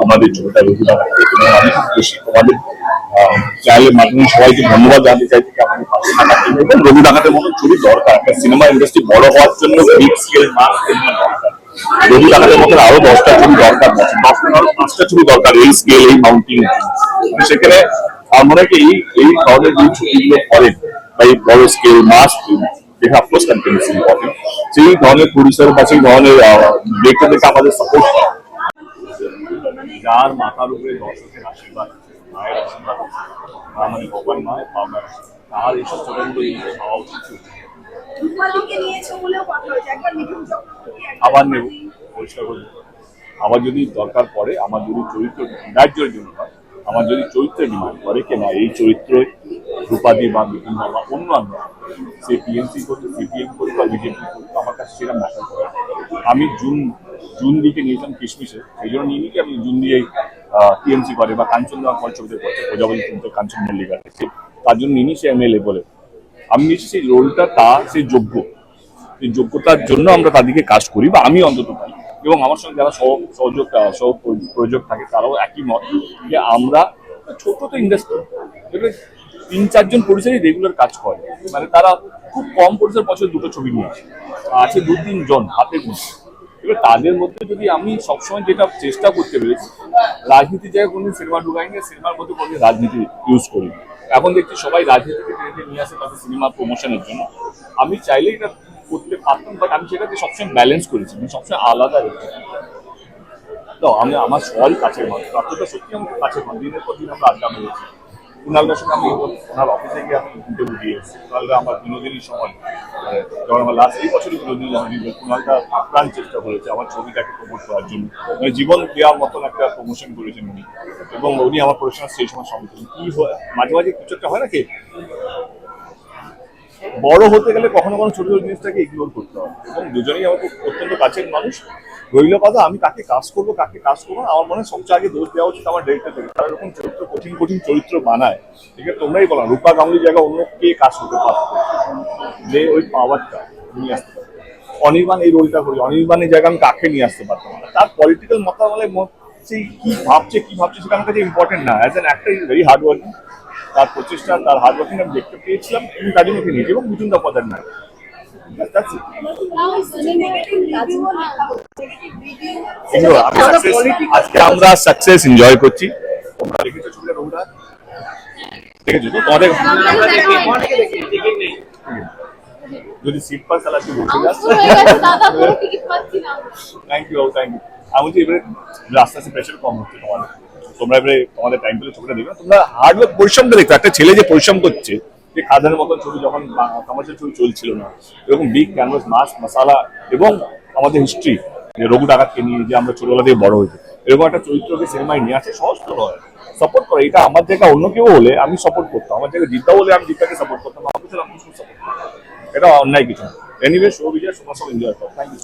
আমাদের ছবিটা রঘু ডাকাত অনেক বেশি তোমাদের চ্যানেলের মাধ্যমে সবাইকে ধন্যবাদ জানাতে চাইছি আমাদের পাশে থাকার জন্য। এবং রঘু ডাকাতের মতো ছবি দরকার, একটা সিনেমা ইন্ডাস্ট্রি বড় হওয়ার জন্য বিগ স্কেল মাস সিনেমা দরকার। রঘু ডাকাতের মতো আরো 10টা ছবি দরকার, 10টা আরো 5টা ছবি দরকার এই স্কেল এই মাউন্টিং। সেখানে আমার মনে হয় এই ধরনের যে ছবিগুলো করেন বা এই বড় স্কেল মাস যেটা অফকোর্স কন্টিনিউস ইম্পর্টেন্ট, সেই ধরনের প্রডিউসার বা সেই ধরনের ডিরেক্টরদেরকে আমাদের সাপোর্ট করা, যার মাথার উপরে দর্শকের আশীর্বাদ, মায়ের আশীর্বাদ, আমাদের ভগবান মায়ের পাওনা, তার এইসব ছোটগুলো হওয়া উচিত। আবার নেব, পরিষ্কার করবো। আবার যদি দরকার পড়ে, আমার যদি চরিত্র রাজ্যের জন্য হয়, আমার যদি চরিত্রের ডিমান্ড করে কে না এই চরিত্রে রূপাদি বা বিভিন্ন বা অন্যান্য সে টিএমসি করুক, সিপিএম করুক বা বিজেপি করুক, আমার কাছে সেটা ম্যাটার করে। আমি জুন দিকে নিয়েছিলাম কিশমিশে, সেই জন্য নিয়ে নিই আমি জুন দিয়ে টিএমসি করে বা কাঞ্চনজঙ্ঘা ছবিতে করছে, প্রজাপতি কিন্তু কাঞ্চন মল্লিকা, তার জন্য নিয়ে সে এমএলএ বলে আমি নিয়েছি। সেই রোলটা তার সেই যোগ্যতার জন্য আমরা তাদেরকে কাজ করি বা আমি অন্তত পাই। এবং আমার সঙ্গে যারা সহ প্রযোজক থাকে তারাও একই মত যে আমরা ছোট তো ইন্ডাস্ট্রি, 3-4 জন প্রডিউসারই রেগুলার কাজ করে, মানে তারা খুব কম প্রডিউসার বছর 2টো ছবি নিয়ে আছে 2-3 জন হাতের মধ্যে। এবার তাদের মধ্যে যদি আমি সবসময় যেটা চেষ্টা করতে পেরেছি, রাজনীতির জায়গায় কোনোদিন সিনেমা ঢুকাই না, সিনেমার মধ্যে কোনোদিন রাজনীতি ইউজ করি। এখন দেখছি সবাই রাজনীতিকে টেনে নিয়ে আসে তাদের সিনেমা প্রমোশনের জন্য। আমি চাইলে এটা করতে পারতাম, বাট আমি সেটাকে সবসময় ব্যালেন্স করেছি, মানে সবসময় আলাদা রেখে। তো আমি আমার সবাই কাছের মানুষ, রাত্রটা সত্যি আমাকে কাছের মানুষ, দিনের পর দিন আমরা আড্ডা মেরেছি। কুণালদার সঙ্গে আমি ওনার অফিসে গিয়ে আমি ইন্টারভিউ দিয়ে এসেছি। কুণালদা আমার বিনোদিনীর সময়, যখন আমার লাস্ট এই বছরই বিনোদিনী হয়নি, কুণালদা আপ্রাণ চেষ্টা করেছে আমার ছবিটাকে প্রমোট করার জন্য, মানে জীবন দেওয়ার মতন একটা প্রমোশন করেছেন উনি। এবং উনি আমার প্রফেশনাল সেই সময় সঙ্গে কি হয় মাঝে মাঝে কিছু একটা হয় নাকি বড় হতে গেলে কখনো কখনো ছোট ছোট জিনিসটাকে ইগনোর করতে হবে। এবং দুজনেই আমার অত্যন্ত কাছের মানুষ। রইল কথা আমি কাকে কাজ করবো কাকে কাজ করবো না, আমার মনে হয় সবচেয়ে আগে দোষ দেওয়া উচিত আমার ডিরেক্টর থেকে। তারা এরকম চরিত্র কঠিন চরিত্র বানায়, ঠিক আছে তোমরাই বলো রূপা গাঙ্গুলির জায়গায় অন্য কে কাজ করতে পারতো যে ওই পাওয়ারটা নিয়ে আসতে পারতো। অনির্বাণ এই রোলটা করি, অনির্বাণের জায়গায় আমি কাকে নিয়ে আসতে পারতাম না। তার পলিটিক্যাল মতামলে সেই কি ভাবছে সেটা আমার কাছে ইম্পর্টেন্ট না। As an actor is very hard working, তার প্রচেষ্টা তার হার্ড ওয়ার্কিং আমি দেখতে পেয়েছিলাম এবং তার জন্য নিয়েছি। এবং বুঝুন দা পদার না আজকে আমরা সাকসেস এনজয় করছি। তোমরা দেখেছো ছবিটা রঘুটা, দেখেছো তো তোমাদের যদি সিট পাস তাহলে আজকে বসে থ্যাংক ইউ। আমি বলছি এবারে রাস্তা আস্তে প্রেশার কম হচ্ছে তোমাদের, তোমরা এবারে তোমাদের টাইম পেলে ছবিটা দেখবে, তোমরা হার্ড ওয়ার্ক পরিশ্রমটা দেখছো। একটা ছেলে যে পরিশ্রম করছে, যে খাদানের মতন ছবি যখন তামাশার ছবি চলছিল না, এরকম বিগ ক্যানভাস মাস মশালা এবং আমাদের হিস্ট্রি যে রঘু ডাকাতকে নিয়ে যে আমরা ছোটবেলা থেকে বড় হয়েছে, এরকম একটা চরিত্রকে সিনেমায় নিয়ে আসে সহজ তো নয়। সাপোর্ট করে, এটা আমার জায়গা অন্য কেউ হলে আমি সাপোর্ট করতাম, আমার জায়গায় জিদ্দা হলে আমি জিদ্দাকে সাপোর্ট করতাম, সাপোর্ট করতাম। এটা অন্যায় কিছু না। এনিওয়ে শো বিজয় সব এনজয় করো। Thank you.